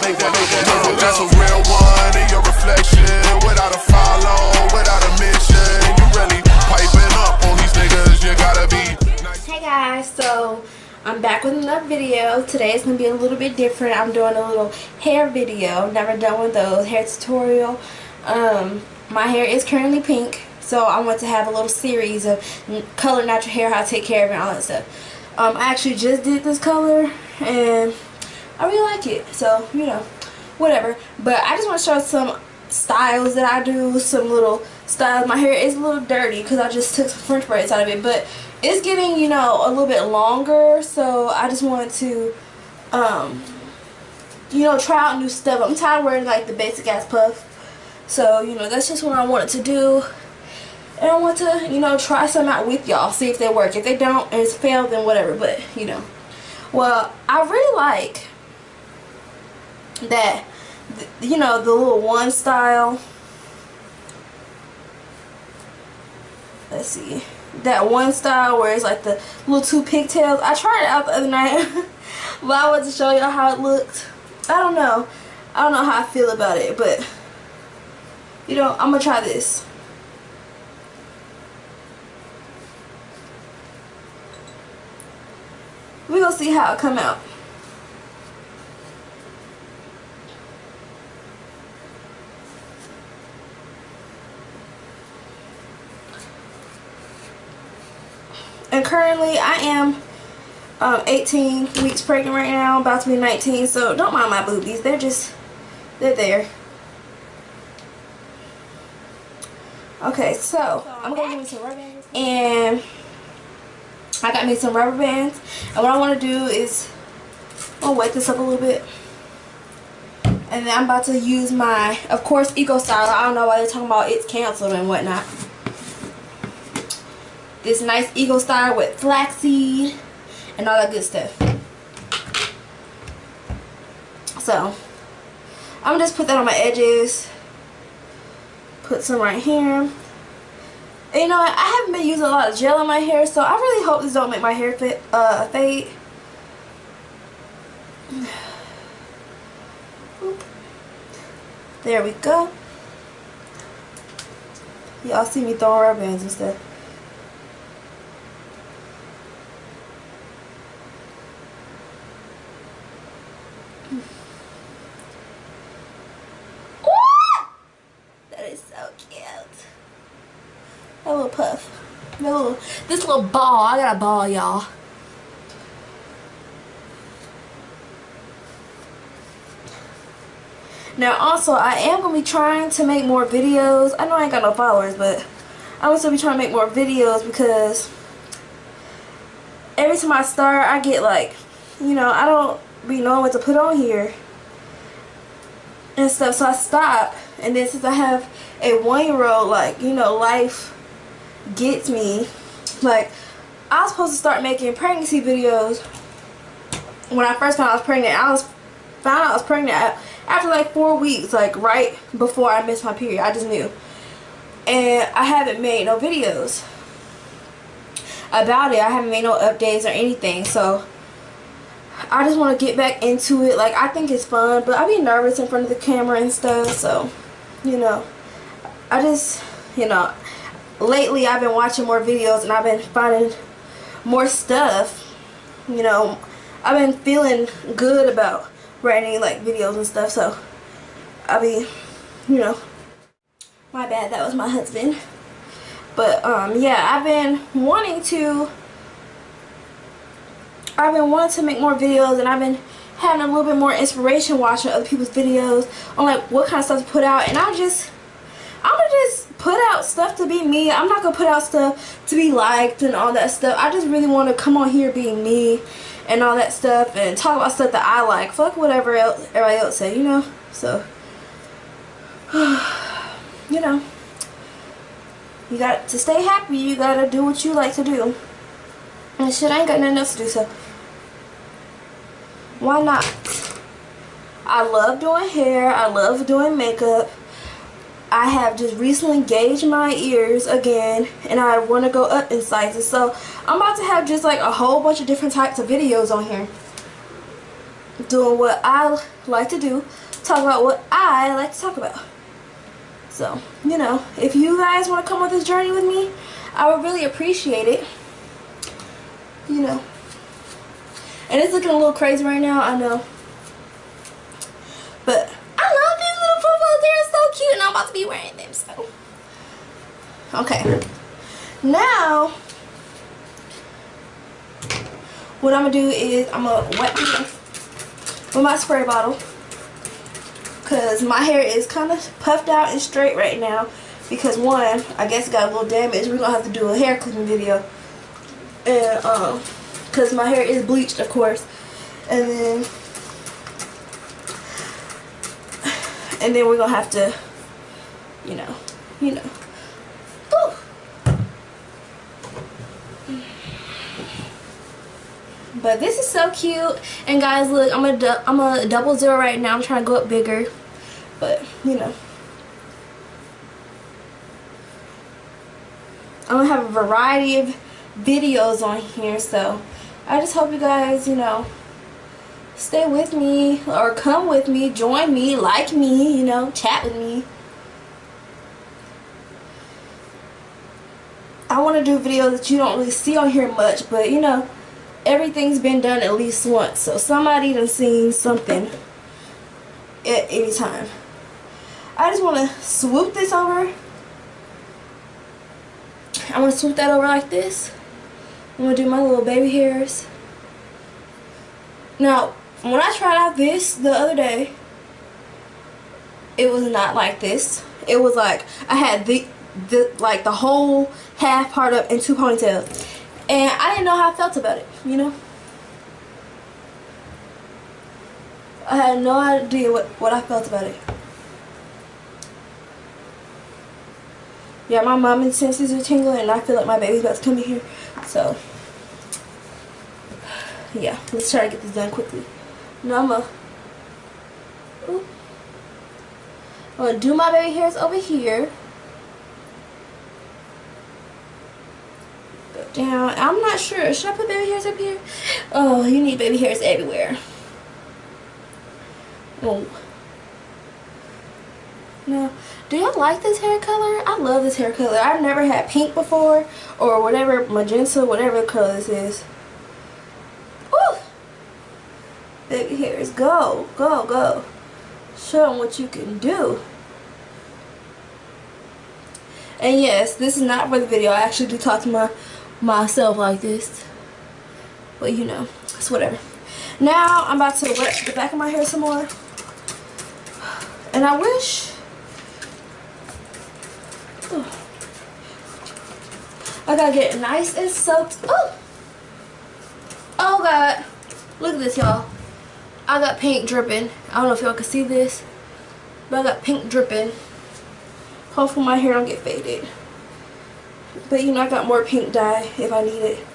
That's a real one in your reflection. Without a follow, without a mission. You really piping up on these niggas. You gotta be nice. Hey guys, so I'm back with another video. Today is going to be a little bit different. I'm doing a little hair video. Never done one of those. Hair tutorial. My hair is currently pink, so I want to have a little series of color natural hair, how to take care of it, and all that stuff. I actually just did this color and I really like it, so you know, whatever. But I just want to show some styles that I do, some little styles. My hair is a little dirty because I just took some French braids out of it, but it's getting, you know, a little bit longer, so I just wanted to you know, try out new stuff. I'm tired of wearing like the basic ass puff, so you know, that's just what I wanted to do. And I want to, you know, try some out with y'all, see if they work. If they don't and it's failed, then whatever. But you know, well, I really like that, you know, the little one style. Let's see, that one style where it's like the little two pigtails. I tried it out the other night but I wanted to show y'all how it looked. I don't know how I feel about it, but you know, I'm gonna try this. We're gonna see how it come out. And currently I am 18 weeks pregnant right now. I'm about to be 19, so don't mind my boobies. They're there. Okay, so I'm gonna give me some rubber bands, and I got me some rubber bands, and what I want to do is I'll wet this up a little bit, and then I'm about to use my, of course, Eco Styler. I don't know why they're talking about it's canceled and whatnot. This nice Eco Styler with flaxseed and all that good stuff. So I'm gonna just put that on my edges. Put some right here. And you know what? I haven't been using a lot of gel in my hair, so I really hope this don't make my hair fade. There we go. Y'all see me throwing rubber bands and stuff. A little puff. This little ball. I got a ball, y'all. Now also, I am going to be trying to make more videos. I know I ain't got no followers, but I'm going to be trying to make more videos because every time I start, I get like, you know, I don't be knowing what to put on here and stuff, so I stop. And then since I have a 1-year-old, like, you know, life gets me. Like, I was supposed to start making pregnancy videos when I first found out I was pregnant. Found out I was pregnant after like 4 weeks, like right before I missed my period. I just knew, and I haven't made no videos about it. I haven't made no updates or anything, so I just want to get back into it. Like, I think it's fun, but I be nervous in front of the camera and stuff, so you know, I just, you know, lately I've been watching more videos and I've been finding more stuff. You know, I've been feeling good about writing like videos and stuff, so I be, you know, my bad, that was my husband. But yeah, I've been wanting to make more videos, and I've been having a little bit more inspiration watching other people's videos on like what kind of stuff to put out, and I'm gonna just put out stuff to be me. I'm not gonna put out stuff to be liked and all that stuff. I just really want to come on here being me and all that stuff and talk about stuff that I like. Fuck whatever else everybody else say, you know. So you know, you got to stay happy. You gotta do what you like to do, and shit, I ain't got nothing else to do, so why not? I love doing hair. I love doing makeup. I have just recently gauged my ears again, and I want to go up in sizes, so I'm about to have just like a whole bunch of different types of videos on here. doing what I like to do, talk about what I like to talk about. So, you know, if you guys want to come on this journey with me, I would really appreciate it. You know. And it's looking a little crazy right now, I know. But I love these little purples. They're so cute, and I'm about to be wearing them. So, okay. Now, what I'm gonna do is I'm gonna wet them with my spray bottle, because my hair is kind of puffed out and straight right now. Because one, I guess it got a little damage. We're gonna have to do a hair clipping video, and because my hair is bleached, of course, and then we're gonna have to, you know. Ooh. But this is so cute. And guys, look, I'm a double zero right now. I'm trying to go up bigger, but you know, I'm gonna have a variety of videos on here. So I just hope you guys, you know, stay with me or come with me, join me, like me, you know, chat with me. I want to do videos that you don't really see on here much, but you know, everything's been done at least once, so somebody done seen something at any time. I just want to swoop this over. I'm going to swoop that over like this. I'm going to do my little baby hairs. Now, when I tried out this the other day, it was not like this. It was like I had the whole half part up in two ponytails. And I didn't know how I felt about it, you know? I had no idea what I felt about it. Yeah, my mom's senses are tingling, and I feel like my baby's about to come in here. So, yeah, let's try to get this done quickly. Now I'm gonna do my baby hairs over here. Down. I'm not sure. Should I put baby hairs up here? Oh, you need baby hairs everywhere. Oh. Now, do y'all like this hair color? I love this hair color. I've never had pink before, or whatever, magenta, whatever color this is. Woo! Baby hairs, go, go, go. Show them what you can do. And yes, this is not for the video. I actually do talk to myself like this, but you know, it's whatever. Now I'm about to wet the back of my hair some more, and I wish I gotta get it nice and soaked. Oh god, look at this, y'all. I got paint dripping. I don't know if y'all can see this, but I got paint dripping. Hopefully my hair don't get faded. But you know, I got more pink dye if I need it.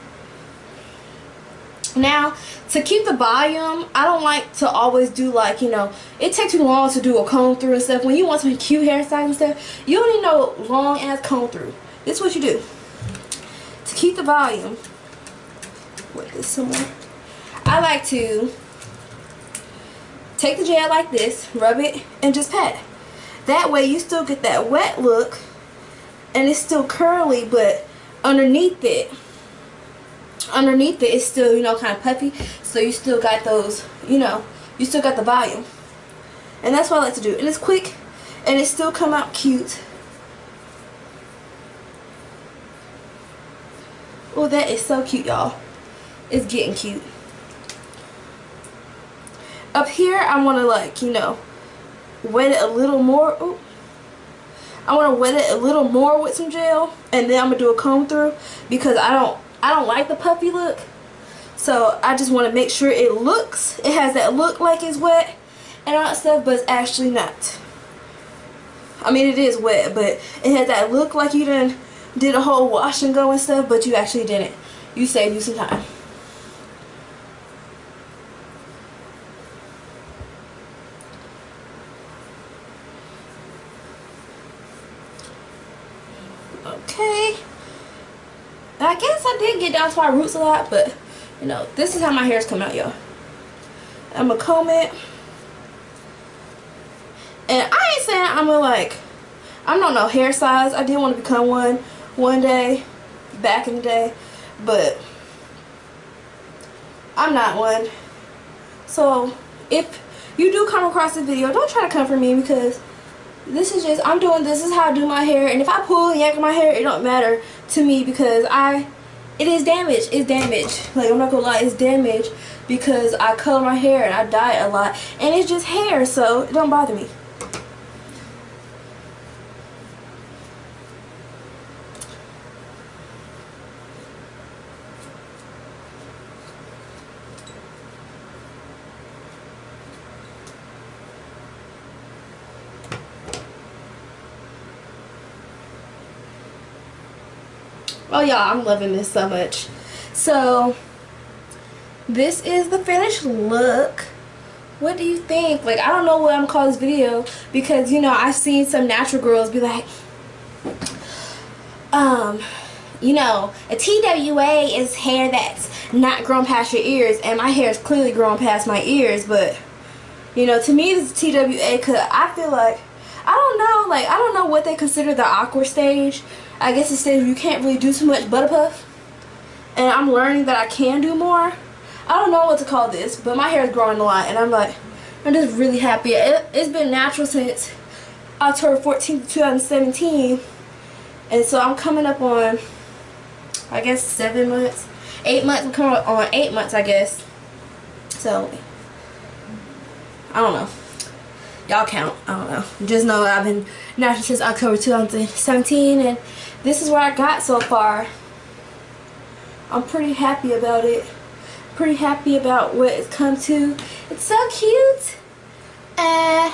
Now, to keep the volume, I don't like to always do, like, you know, it takes too long to do a comb through and stuff. When you want some cute hairstyles and stuff, you don't need no long ass comb through. This is what you do. To keep the volume, wet this some more. I like to take the gel like this, rub it, and just pat. That way you still get that wet look, and it's still curly, but underneath it it's still, you know, kind of puffy. So you still got those, you know, you still got the volume. And that's what I like to do. And it's quick, and it still come out cute. Oh, that is so cute, y'all. It's getting cute. Up here, I want to, like, you know, wet it a little more. Ooh. I want to wet it a little more with some gel, and then I'm gonna do a comb through, because I don't like the puffy look. So I just want to make sure it has that look like it's wet and all that stuff, but it's actually not. I mean, it is wet, but it has that look like you did a whole wash and go and stuff, but you actually didn't. You saved you some time. Okay. I guess I did get down to my roots a lot, but you know, this is how my hairs come out, y'all. I'm gonna comb it. And I ain't saying I'm not no hair size. I did want to become one day, back in the day, but I'm not one. So if you do come across this video, don't try to come for me, because this is just, this is how I do my hair. And if I pull and yank my hair, it don't matter to me, because it is damaged. It's damaged. Like, I'm not gonna lie, it's damaged because I color my hair and I dye it a lot, and it's just hair, so it don't bother me. Oh y'all, I'm loving this so much. So this is the finished look. What do you think? Like, I don't know what I'm gonna call this video, because you know, I've seen some natural girls be like, you know, a TWA is hair that's not grown past your ears, and my hair is clearly grown past my ears. But you know, to me it's TWA, because I feel like, I don't know what they consider the awkward stage. I guess the stage where you can't really do too much butter puff, and I'm learning that I can do more. I don't know what to call this, but my hair is growing a lot, and I'm just really happy. It's been natural since October 14th, 2017, and so I'm coming up on, I guess, 7 months, 8 months. I'm coming up on 8 months, I guess. So I don't know. Y'all count. I don't know. Just know I've been natural since October 2017, and this is what I got so far. I'm pretty happy about it. Pretty happy about what it's come to. It's so cute. I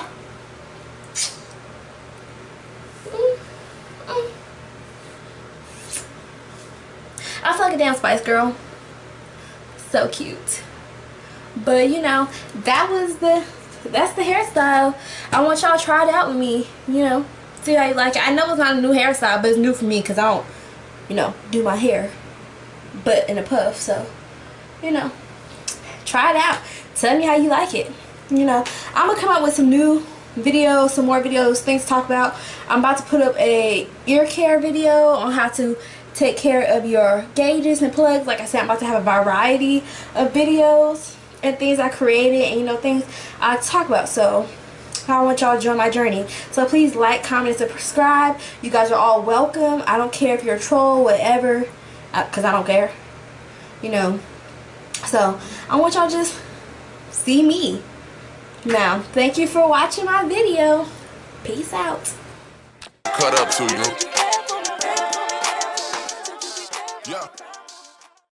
feel like a damn Spice Girl. So cute. But you know, that's the hairstyle. I want y'all to try it out with me, you know, see how you like it. I know it's not a new hairstyle, but it's new for me because I don't, you know, do my hair but in a puff. So, you know, try it out. Tell me how you like it. You know, I'm gonna come out with some new videos, some more videos, things to talk about. I'm about to put up a ear care video on how to take care of your gauges and plugs. Like I said, I'm about to have a variety of videos and things I created, and you know, things I talk about. So I want y'all to join my journey. So please like, comment, and subscribe. You guys are all welcome. I don't care if you're a troll, whatever, because I don't care, you know. So I want y'all to just see me. Now, thank you for watching my video. Peace out. Cut up to you. Yeah.